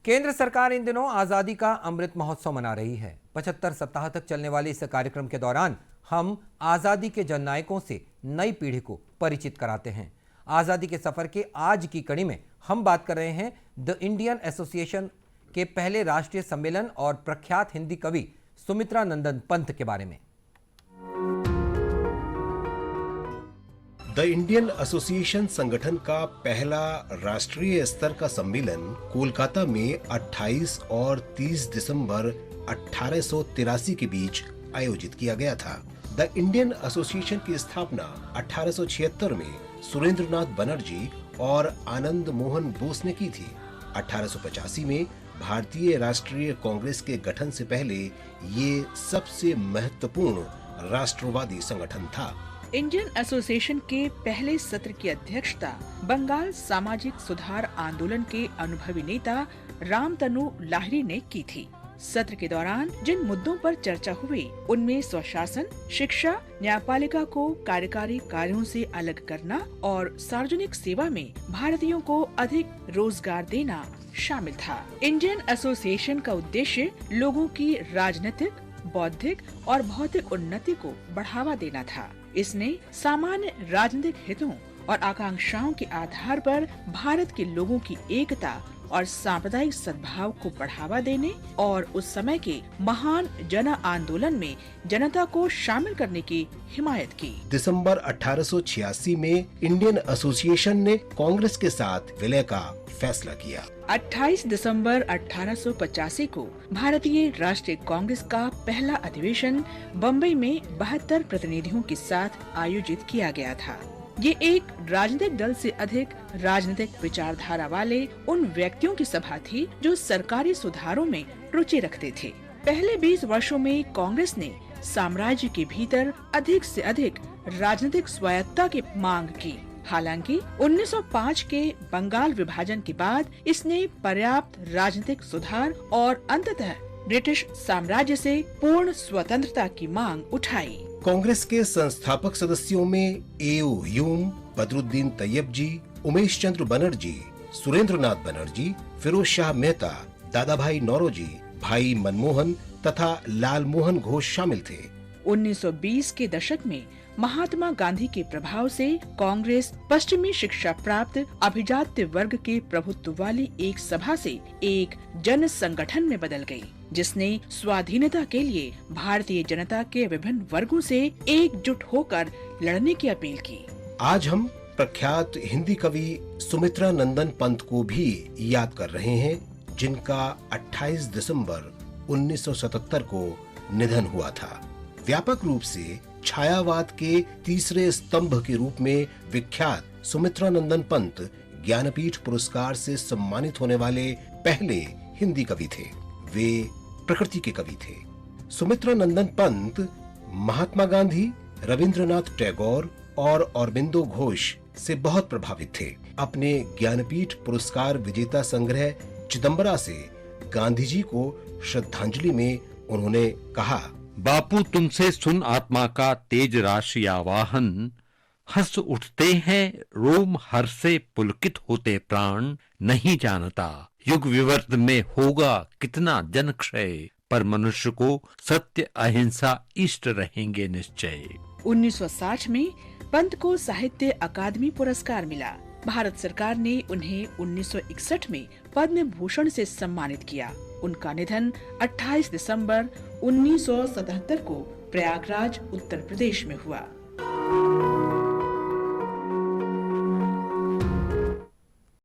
केंद्र सरकार इन दिनों आजादी का अमृत महोत्सव मना रही है। 75 सप्ताह तक चलने वाले इस कार्यक्रम के दौरान हम आजादी के जननायकों से नई पीढ़ी को परिचित कराते हैं। आजादी के सफर के आज की कड़ी में हम बात कर रहे हैं द इंडियन एसोसिएशन के पहले राष्ट्रीय सम्मेलन और प्रख्यात हिंदी कवि सुमित्रा नंदन पंत के बारे में। द इंडियन एसोसिएशन संगठन का पहला राष्ट्रीय स्तर का सम्मेलन कोलकाता में 28 और 30 दिसंबर 1883 के बीच आयोजित किया गया था। द इंडियन एसोसिएशन की स्थापना 1876 में सुरेंद्रनाथ बनर्जी और आनंद मोहन बोस ने की थी। 1885 में भारतीय राष्ट्रीय कांग्रेस के गठन से पहले ये सबसे महत्वपूर्ण राष्ट्रवादी संगठन था। इंडियन एसोसिएशन के पहले सत्र की अध्यक्षता बंगाल सामाजिक सुधार आंदोलन के अनुभवी नेता रामतनु लाहिरी ने की थी। सत्र के दौरान जिन मुद्दों पर चर्चा हुई उनमें स्वशासन, शिक्षा, न्यायपालिका को कार्यकारी कार्यों से अलग करना और सार्वजनिक सेवा में भारतीयों को अधिक रोजगार देना शामिल था। इंडियन एसोसिएशन का उद्देश्य लोगों की राजनीतिक, बौद्धिक और भौतिक उन्नति को बढ़ावा देना था। इसने सामान्य राजनीतिक हितों और आकांक्षाओं के आधार पर भारत के लोगों की एकता और सांप्रदायिक सद्भाव को बढ़ावा देने और उस समय के महान जन आंदोलन में जनता को शामिल करने की हिमायत की। दिसंबर 1886 में इंडियन एसोसिएशन ने कांग्रेस के साथ विलय का फैसला किया। 28 दिसंबर 1885 को भारतीय राष्ट्रीय कांग्रेस का पहला अधिवेशन बम्बई में 72 प्रतिनिधियों के साथ आयोजित किया गया था। ये एक राजनीतिक दल से अधिक राजनीतिक विचारधारा वाले उन व्यक्तियों की सभा थी जो सरकारी सुधारों में रुचि रखते थे। पहले 20 वर्षों में कांग्रेस ने साम्राज्य के भीतर अधिक से अधिक राजनीतिक स्वायत्तता की मांग की। हालांकि 1905 के बंगाल विभाजन के बाद इसने पर्याप्त राजनीतिक सुधार और अंततः ब्रिटिश साम्राज्य से पूर्ण स्वतंत्रता की मांग उठाई। कांग्रेस के संस्थापक सदस्यों में एओ ह्यूम, बदरुद्दीन तैयब जी, उमेश चंद्र बनर्जी, सुरेंद्रनाथ बनर्जी, फिरोज शाह मेहता, दादा भाई नौरोजी, भाई मनमोहन तथा लाल मोहन घोष शामिल थे। 1920 के दशक में महात्मा गांधी के प्रभाव से कांग्रेस पश्चिमी शिक्षा प्राप्त अभिजात्य वर्ग के प्रभुत्व वाली एक सभा से एक जन संगठन में बदल गई, जिसने स्वाधीनता के लिए भारतीय जनता के विभिन्न वर्गों से एकजुट होकर लड़ने की अपील की। आज हम प्रख्यात हिंदी कवि सुमित्रा नंदन पंत को भी याद कर रहे हैं, जिनका 28 दिसंबर 1977 को निधन हुआ था। व्यापक रूप से छायावाद के तीसरे स्तंभ के रूप में विख्यात सुमित्रा नंदन पंत ज्ञानपीठ पुरस्कार से सम्मानित होने वाले पहले हिंदी कवि थे। वे प्रकृति के कवि थे। सुमित्रा नंदन पंत महात्मा गांधी, रविंद्रनाथ टैगोर और अरबिंदो घोष से बहुत प्रभावित थे। अपने ज्ञानपीठ पुरस्कार विजेता संग्रह चिदंबरा से गांधी जी को श्रद्धांजलि में उन्होंने कहा, बापू तुमसे सुन आत्मा का तेज राशि आवाहन, हंस उठते हैं रोम हर से पुलकित होते प्राण, नहीं जानता युग विवर्त में होगा कितना जन क्षय, पर मनुष्य को सत्य अहिंसा इष्ट रहेंगे निश्चय। 1960 में पंत को साहित्य अकादमी पुरस्कार मिला। भारत सरकार ने उन्हें 1961 में पद्म भूषण से सम्मानित किया। उनका निधन 28 दिसंबर 1977 को प्रयागराज, उत्तर प्रदेश में हुआ।